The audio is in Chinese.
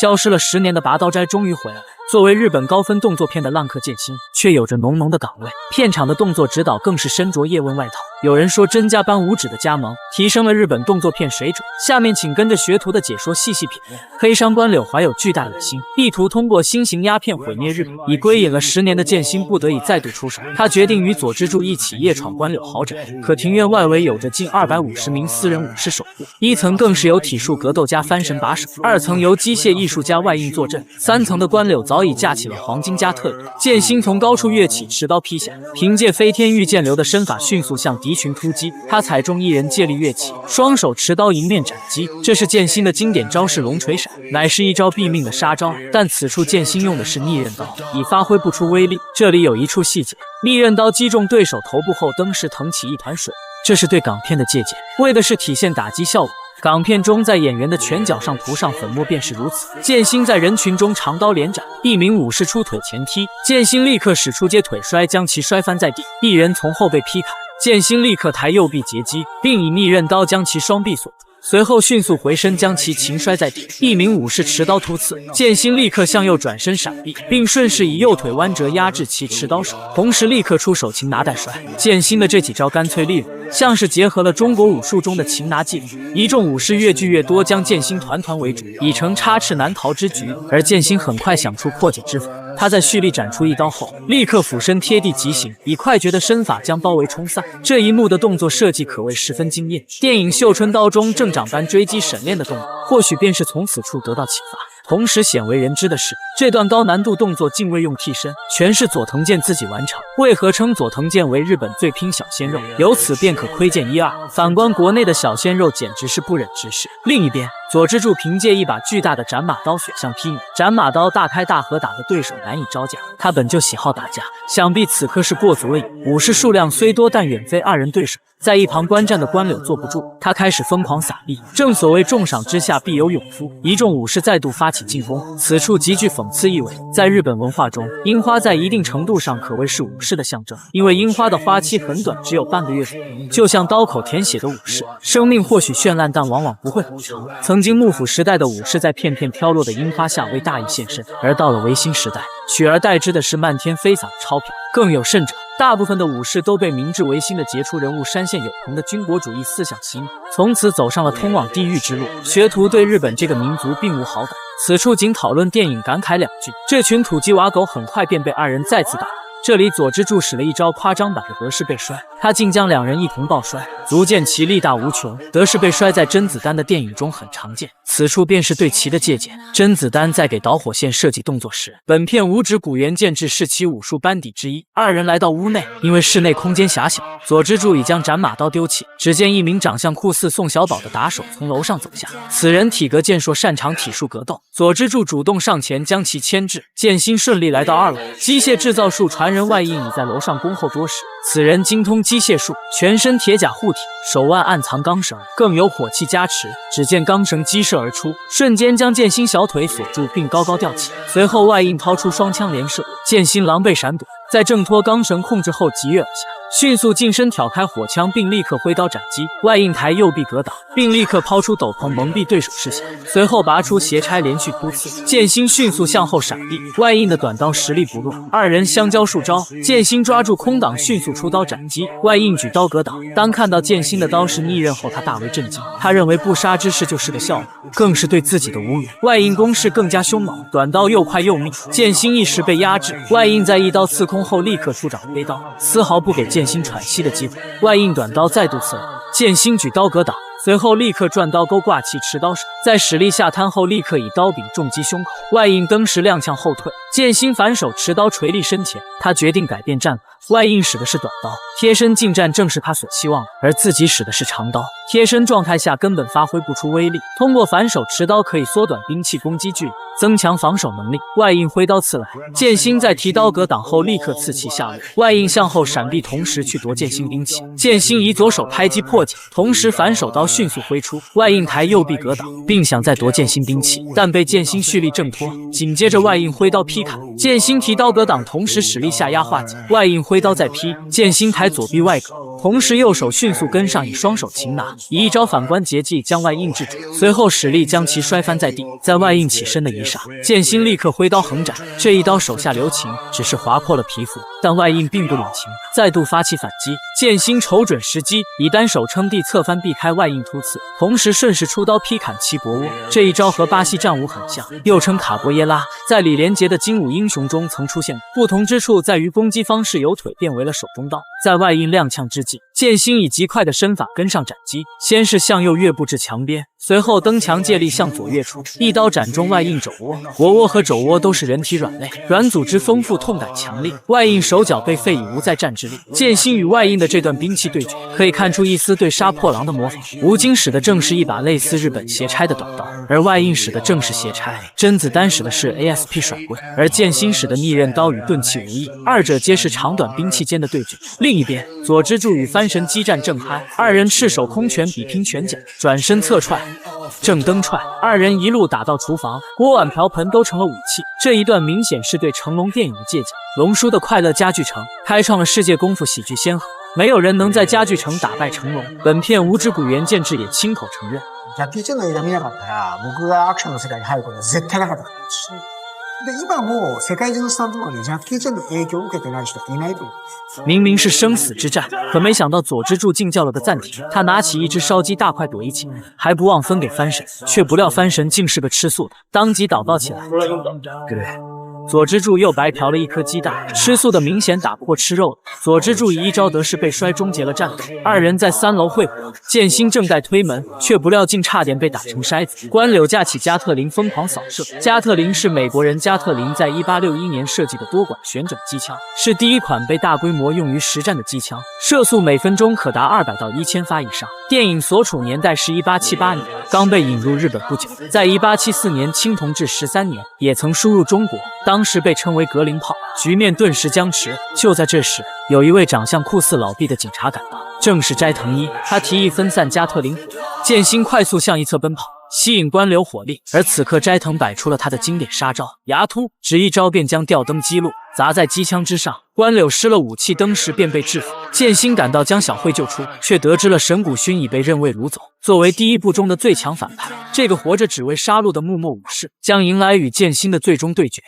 消失了10年的拔刀斋终于回来了。作为日本高分动作片的浪客剑心，却有着浓浓的港味。片场的动作指导更是身着叶问外套。有人说真家班五指的加盟，提升了日本动作片水准。下面请跟着学徒的解说细细品味。黑山官柳怀有巨大野心，意图通过新型鸦片毁灭日本。已归隐了10年的剑心不得已再度出手，他决定与佐之助一起夜闯官柳豪宅。可庭院外围有着近250名私人武士守护，1层更是由体术格斗家翻神把守，2层由机械艺术家外应坐镇，3层的官柳早已架起了黄金加特仑。剑心从高处跃起，持刀劈下，凭借飞天御剑流的身法迅速向敌群突击。他踩中一人借力跃起，双手持刀迎面斩击，这是剑心的经典招式龙锤闪，乃是一招毙命的杀招。但此处剑心用的是逆刃刀，已发挥不出威力。这里有一处细节，逆刃刀击中对手头部后，登时腾起一团水，这是对港片的借鉴，为的是体现打击效果。港片中在演员的拳脚上涂上粉末便是如此。剑心在人群中长刀连斩，一名武士出腿前踢，剑心立刻使出接腿摔，将其摔翻在地，一人从后被劈砍，剑心立刻抬右臂截击，并以逆刃刀将其双臂锁住，随后迅速回身将其擒摔在地。一名武士持刀突刺，剑心立刻向右转身闪避，并顺势以右腿弯折压制其持刀手，同时立刻出手擒拿带摔。剑心的这几招干脆利落，像是结合了中国武术中的擒拿技术。一众武士越聚越多，将剑心团团围住，已成插翅难逃之局。而剑心很快想出破解之法，他在蓄力斩出一刀后，立刻俯身贴地急行，以快绝的身法将包围冲散。这一幕的动作设计可谓十分惊艳。电影《绣春刀》中正长般追击沈炼的动作，或许便是从此处得到启发。同时鲜为人知的是，这段高难度动作竟未用替身，全是佐藤健自己完成。为何称佐藤健为日本最拼小鲜肉？由此便可窥见一二。反观国内的小鲜肉，简直是不忍直视。另一边，佐之助凭借一把巨大的斩马刀血象劈女，斩马刀大开大合，打得对手难以招架。他本就喜好打架，想必此刻是过足了瘾。武士数量虽多，但远非2人对手。在一旁观战的官柳坐不住，他开始疯狂撒币。正所谓重赏之下必有勇夫，一众武士再度发起进攻，此处极具讽刺意味。在日本文化中，樱花在一定程度上可谓是武士的象征，因为樱花的花期很短，只有半个月左右。就像刀口舔血的武士，生命或许绚烂，但往往不会很长。曾经幕府时代的武士在片片飘落的樱花下为大义献身，而到了维新时代，取而代之的是漫天飞洒的钞票。更有甚者，大部分的武士都被明治维新的杰出人物山县有朋的军国主义思想洗脑，从此走上了通往地狱之路。学徒对日本这个民族并无好感，此处仅讨论电影，感慨2句，这群土鸡瓦狗很快便被2人再次打败。这里佐之助使了一招夸张版的德式背摔，他竟将2人一同抱摔，足见其力大无穷。德式背摔在甄子丹的电影中很常见，此处便是对其的借鉴。甄子丹在给导火线设计动作时，本片五指古元健治是其武术班底之一。2人来到屋内，因为室内空间狭小，佐之助已将斩马刀丢弃。只见一名长相酷似宋小宝的打手从楼上走下，此人体格健硕，擅长体术格斗。佐之助主动上前将其牵制，剑心顺利来到2楼。机械制造术传人外应已在楼上恭候多时，此人精通机械术，全身铁甲护体，手腕暗藏钢绳，更有火器加持。只见钢绳激射而出，瞬间将剑心小腿锁住，并高高吊起。随后外应掏出双枪连射，剑心狼狈闪躲，在挣脱钢绳控制后急跃而下，迅速近身挑开火枪，并立刻挥刀斩击。外应抬右臂格挡，并立刻抛出斗篷蒙蔽对手视线，随后拔出斜拆连续突刺。剑心迅速向后闪避，外应的短刀实力不弱，2人相交数招，剑心抓住空档，迅速出刀斩击。外应举刀格挡，当看到剑心的刀是逆刃后，他大为震惊。他认为不杀之事就是个笑话，更是对自己的侮辱。外应攻势更加凶猛，短刀又快又密，剑心一时被压制。外应在一刀刺空后立刻出掌飞刀，丝毫不给剑心喘息的机会。外应短刀再度刺来，剑心举刀格挡，随后立刻转刀钩挂其持刀手，在使力下瘫后立刻以刀柄重击胸口。外应登时踉跄后退，剑心反手持刀垂立身前，他决定改变战法。外应使的是短刀，贴身近战正是他所期望的，而自己使的是长刀，贴身状态下根本发挥不出威力。通过反手持刀可以缩短兵器攻击距离，增强防守能力。外应挥刀刺来，剑心在提刀格挡后立刻刺其下落，外应向后闪避，同时去夺剑心兵器。剑心以左手拍击破解，同时反手刀迅速挥出，外应抬右臂格挡，并想再夺剑心兵器，但被剑心蓄力挣脱。紧接着外应挥刀劈砍，剑心提刀格挡，同时使力下压化解，外应挥刀再劈，剑心抬左臂外格，同时右手迅速跟上，以双手擒拿，以一招反关节技将外应制住，随后使力将其摔翻在地。在外应起身的一刹，剑心立刻挥刀横斩，这一刀手下留情，只是划破了皮肤，但外应并不领情，再度发起反击。剑心瞅准时机，以单手撑地侧翻避开外应突刺，同时顺势出刀劈砍其脖窝。这一招和巴西战舞很像，又称卡波耶拉，在李连杰的精武英雄中曾出现，不同之处在于攻击方式由腿变为了手中刀。在外应踉跄之际，剑心以极快的身法跟上斩击，先是向右跃步至墙边，随后蹬墙借力向左跃出，一刀斩中外应肘窝。脖窝和肘窝都是人体软肋，软组织丰富，痛感强烈。外应手脚被废已无再战之力。剑心与外应的这段兵器对决，可以看出一丝对杀破狼的模仿。吴京使的正是一把类似日本斜差的短刀，而外应使的正是斜差。甄子丹使的是 ASP 甩棍，而剑心使的逆刃刀与钝器无异，二者皆是长短兵器间的对决。另一边，左之助与番神激战正嗨，二人赤手空拳比拼拳脚，转身侧踹，正蹬踹，二人一路打到厨房，锅碗瓢盆都成了武器。这一段明显是对成龙电影的借鉴。龙叔的快乐家具城开创了世界功夫喜剧先河，没有人能在家具城打败成龍。本片无之谷原健治也亲口承认。ジャッキー・チェンの映画見なかったら、僕がアクションの世界に入ることは絶対なかったし。で、今も世界中のスタントマンにジャッキー・チェンの影響を受けてない人いないと思う。明明是生死之战，可没想到左之助竟叫了个暂停。他拿起一只烧鸡大块躲一起，还不忘分给番神，却不料番神竟是个吃素的，当即祷告起来。左之助又白嫖了一颗鸡蛋，吃素的明显打不过吃肉的。左之助以一招得势被摔，终结了战斗。二人在3楼会合，剑心正待推门，却不料竟差点被打成筛子。关柳架起加特林疯狂扫射。加特林是美国人加特林在1861年设计的多管旋转机枪，是第一款被大规模用于实战的机枪，射速每分钟可达200到1000发以上。电影所处年代是1878年，刚被引入日本不久，在1874年清同治13年也曾输入中国。当时被称为格林炮，局面顿时僵持。就在这时，有一位长相酷似老毕的警察赶到，正是斋藤一。他提议分散加特林火，剑心快速向一侧奔跑，吸引关柳火力。而此刻斋藤摆出了他的经典杀招牙突，只一招便将吊灯击落，砸在机枪之上。关柳失了武器，登时便被制服。剑心赶到将小慧救出，却得知了神谷薰已被认为掳走。作为第一部中的最强反派，这个活着只为杀戮的幕末武士，将迎来与剑心的最终对决。